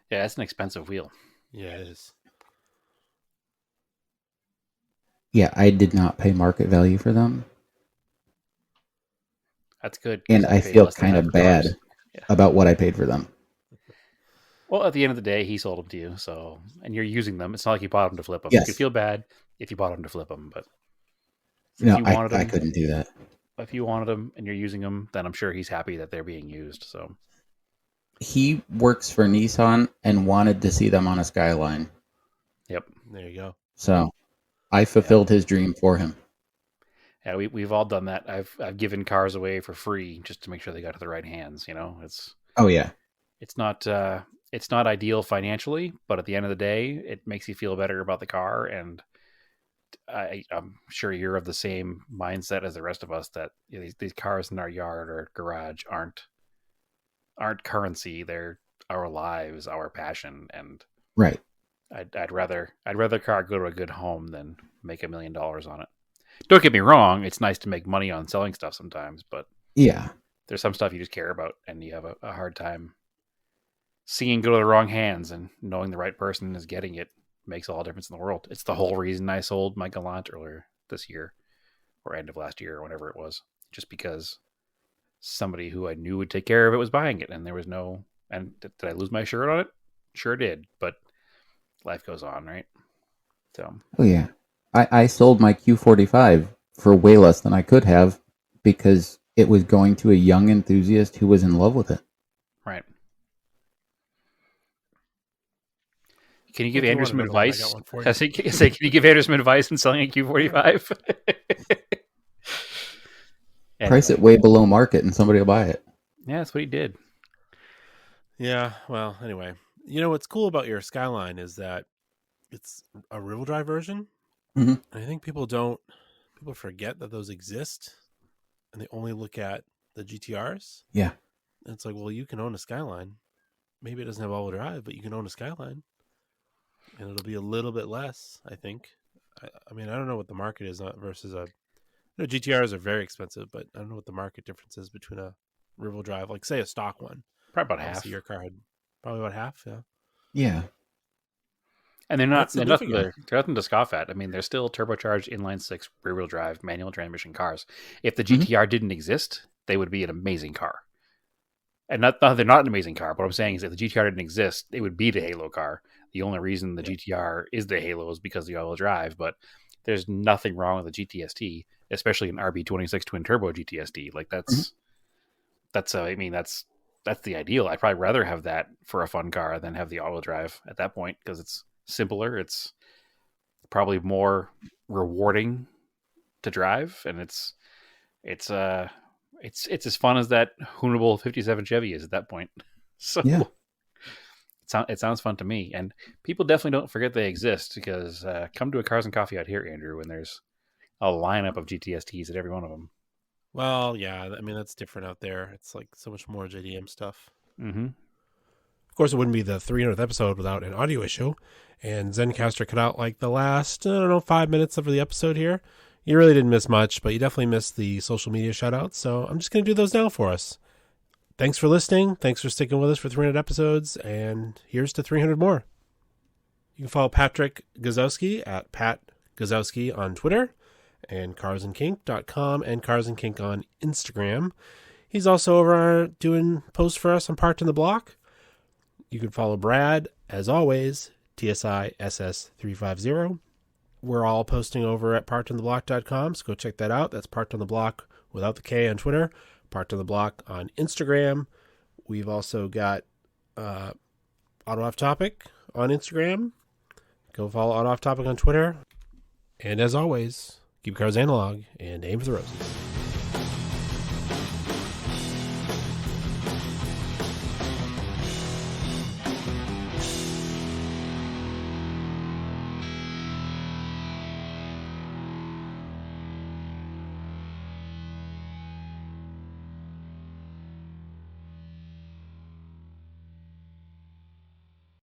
S5: Yeah, that's an expensive wheel.
S4: Yeah, it is.
S8: Yeah, I did not pay market value for them.
S5: That's good. 'cause
S8: And
S5: you
S8: I
S5: paid
S8: feel
S5: less than
S8: kind
S5: that
S8: of
S5: for cars.
S8: bad
S5: Yeah.
S8: about what I paid for them.
S5: Well, at the end of the day, he sold them to you, so and you're using them. It's not like you bought them to flip them.
S8: Yes.
S5: You could feel bad if you bought them to flip them, but
S8: No,
S5: you wanted
S8: I
S5: them,
S8: couldn't do that.
S5: if you wanted them and you're using them, then I'm sure he's happy that they're being used. So
S8: He works for Nissan and wanted to see them on a Skyline.
S5: yep.
S4: There you go.
S8: So I fulfilled his dream for him.
S5: Yeah, we've all done that. I've given cars away for free just to make sure they got to the right hands. You know,
S8: Oh, yeah.
S5: it's not ideal financially, but at the end of the day, it makes you feel better about the car. And I'm sure you're of the same mindset as the rest of us that these cars in our yard or garage aren't currency. They're our lives, our passion, and
S8: Right.
S5: I'd rather a car go to a good home than make $1 million on it. Don't get me wrong; it's nice to make money on selling stuff sometimes, but
S8: Yeah.
S5: there's some stuff you just care about, and you have a hard time seeing go to the wrong hands, and knowing the right person is getting it makes all the difference in the world. It's the whole reason I sold my Galant earlier this year, or end of last year, or whatever it was, just because somebody who I knew would take care of it was buying it, and there was no. And did I lose my shirt on it? Sure did, but life goes on, right? So
S8: Oh, yeah. I sold my Q45 for way less than I could have because it was going to a young enthusiast who was in love with it.
S5: right. Can you give
S4: If you
S5: Andrew
S4: want
S5: some
S4: a big one, I
S5: advice?
S4: got one for you.
S5: Can you give Andrew some advice in selling a Q45?
S8: Price it way below market and somebody will buy it.
S5: Yeah, that's what he did.
S4: Yeah, well, anyway. You know what's cool about your Skyline is that it's a rear-wheel drive version.
S8: Mhm.
S4: And I think people forget that those exist, and they only look at the GTRs.
S8: Yeah.
S4: And it's like, well, you can own a Skyline. Maybe it doesn't have all-wheel drive, but you can own a Skyline, and it'll be a little bit less, I think. I mean, I don't know what the market is versus a. You know, GTRs are very expensive, but I don't know what the market difference is between a rear-wheel drive, like say a stock one.
S5: Probably about half.
S4: Obviously, your car had probably about half. Yeah.
S8: Yeah.
S5: And they're
S4: That's
S5: nothing
S4: significant.
S5: they're nothing to scoff at. I mean, they're still turbocharged inline six rear wheel drive manual transmission cars. If the
S8: Mhm.
S5: GTR didn't exist, they would be an amazing car. And not they're not an amazing car. But what I'm saying is, if the GTR didn't exist, it would be the Halo car. The only reason the GTR is the Halo is because of the all-wheel drive. But there's nothing wrong with the GTST, especially an RB26 twin turbo GTST. Like that's the ideal. I'd probably rather have that for a fun car than have the all-wheel drive at that point because it's simpler. It's probably more rewarding to drive, and it's as fun as that Hoonable 57 Chevy is at that point. So
S8: Yeah.
S5: it sounds fun to me, and people definitely don't forget they exist because come to a Cars and Coffee out here, Andrew, and there's a lineup of GTSTs at every one of them.
S4: Well, yeah. I mean, that's different out there. It's like so much more JDM stuff.
S5: Mm-hmm.
S4: Of course, it wouldn't be the 300th episode without an audio issue. And Zencaster cut out like the last, 5 minutes of the episode here. You really didn't miss much, but you definitely missed the social media shout-outs. So I'm just going to do those now for us. Thanks for listening. Thanks for sticking with us for 300 episodes. And here's to 300 more. You can follow Patrick Gazowski at Pat Gazowski on Twitter and carsandkink.com and carsandkink on Instagram. He's also over doing posts for us on Parked on the Block. You can follow Brad, as always, TSISS350. We're all posting over at parkedontheblock.com, so go check that out. That's Parked on the Block without the K on Twitter, Parked on the Block on Instagram. We've also got Auto Off Topic on Instagram. Go follow Auto Off Topic on Twitter. And as always, keep cars analog and aim for the roses.